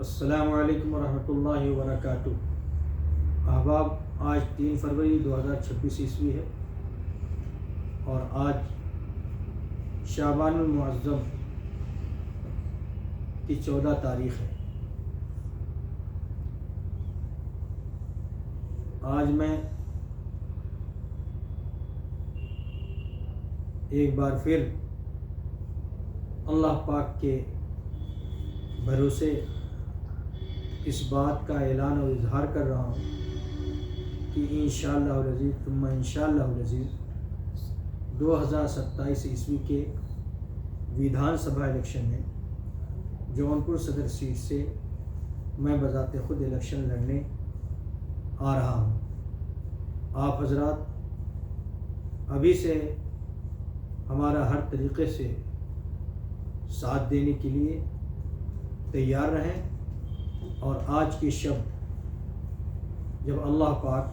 السلام علیکم ورحمۃ اللہ وبرکاتہ۔ احباب، آج 3 فروری 2026 عیسوی ہے اور آج شعبان المعظم کی 14 تاریخ ہے۔ آج میں ایک بار پھر اللہ پاک کے بھروسے اس بات کا اعلان اور اظہار کر رہا ہوں کہ انشاءاللہ العزیز ثم انشاءاللہ العزیز 2027 عیسوی کے ویدھان سبھا الیکشن میں جونپور صدر سیٹ سے میں بذات خود الیکشن لڑنے آ رہا ہوں۔ آپ حضرات ابھی سے ہمارا ہر طریقے سے ساتھ دینے کے لیے تیار رہیں، اور آج کی شب جب اللہ پاک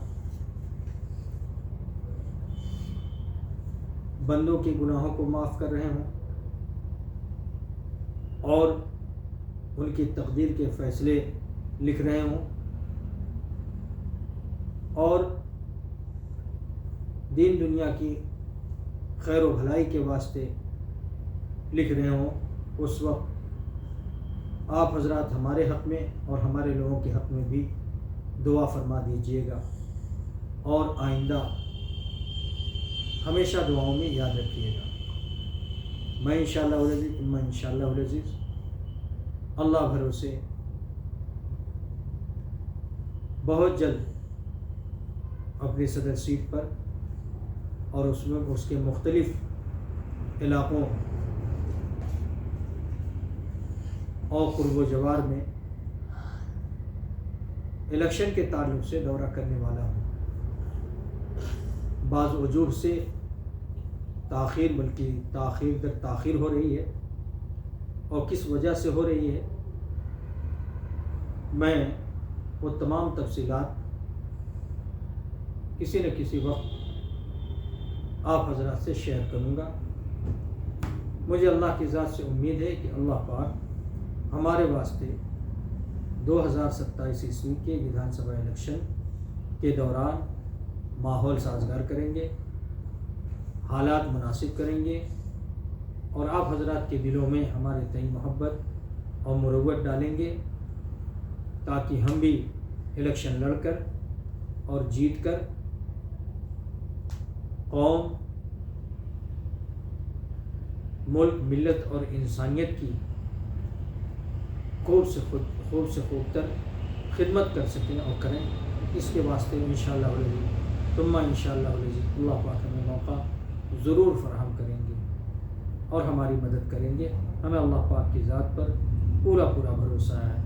بندوں کے گناہوں کو معاف کر رہے ہوں اور ان کی تقدیر کے فیصلے لکھ رہے ہوں اور دین دنیا کی خیر و بھلائی کے واسطے لکھ رہے ہوں، اس وقت آپ حضرات ہمارے حق میں اور ہمارے لوگوں کے حق میں بھی دعا فرما دیجیے گا، اور آئندہ ہمیشہ دعاؤں میں یاد رکھیے گا۔ میں انشاءاللہ العزیز میں انشاءاللہ العزیز اللہ بھروسے بہت جلد اپنی صدر سیٹ پر اور اس کے مختلف علاقوں اور قرب و جوار میں الیکشن کے تعلق سے دورہ کرنے والا ہوں۔ بعض وجوہ سے تاخیر، بلکہ تاخیر در تاخیر ہو رہی ہے، اور کس وجہ سے ہو رہی ہے میں وہ تمام تفصیلات کسی نہ کسی وقت آپ حضرات سے شیئر کروں گا۔ مجھے اللہ کی ذات سے امید ہے کہ اللہ پاک ہمارے واسطے 2027 عیسوی کے ویدھان سبھا الیکشن کے دوران ماحول سازگار کریں گے، حالات مناسب کریں گے، اور آپ حضرات کے دلوں میں ہمارے تئیں محبت اور مروت ڈالیں گے، تاکہ ہم بھی الیکشن لڑ کر اور جیت کر قوم، ملک، ملت اور انسانیت کی خوب سے خوب تر خدمت کر سکیں اور کریں۔ اس کے واسطے انشاءاللہ العزیز ثم انشاءاللہ العزیز اللہ پاک ہمیں موقع ضرور فراہم کریں گے اور ہماری مدد کریں گے۔ ہمیں اللہ پاک کی ذات پر پورا بھروسہ ہے۔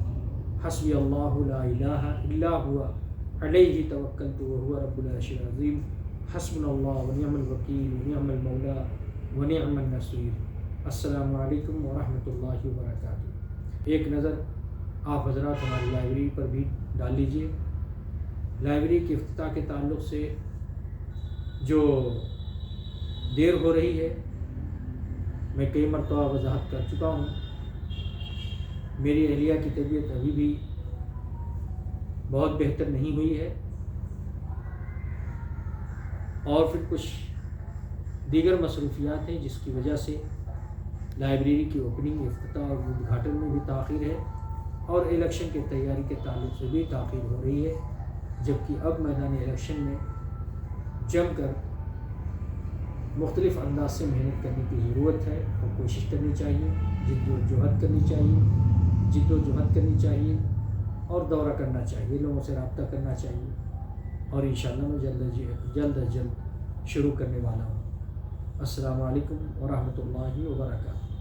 حسبی اللہ لا الہ الا ہوا علیہ توکلت وہو رب العرش العظیم، حسبنا اللہ ونعم الوکیل ونعم المولا ونعم النصیر۔ السلام علیکم ورحمۃ اللہ وبرکاتہ۔ ایک نظر آپ حضرات ہماری لائبریری پر بھی ڈال لیجئے۔ لائبریری کے افتتاح کے تعلق سے جو دیر ہو رہی ہے، میں کئی مرتبہ وضاحت کر چکا ہوں۔ میری اہلیہ کی طبیعت ابھی بھی بہت بہتر نہیں ہوئی ہے، اور پھر کچھ دیگر مصروفیات ہیں جس کی وجہ سے لائبریری کی اوپننگ، افتتاح اور ادگھاٹن میں بھی تاخیر ہے، اور الیکشن کی تیاری کے تعلق سے بھی تاخیر ہو رہی ہے، جبکہ اب میدان الیکشن میں جم کر مختلف انداز سے محنت کرنے کی ضرورت ہے، اور کوشش کرنی چاہیے، جد و جہد کرنی چاہیے اور دورہ کرنا چاہیے، لوگوں سے رابطہ کرنا چاہیے، اور انشاءاللہ میں جلد از جلد شروع کرنے والا ہوں۔ السلام علیکم ورحمۃ اللہ وبرکاتہ۔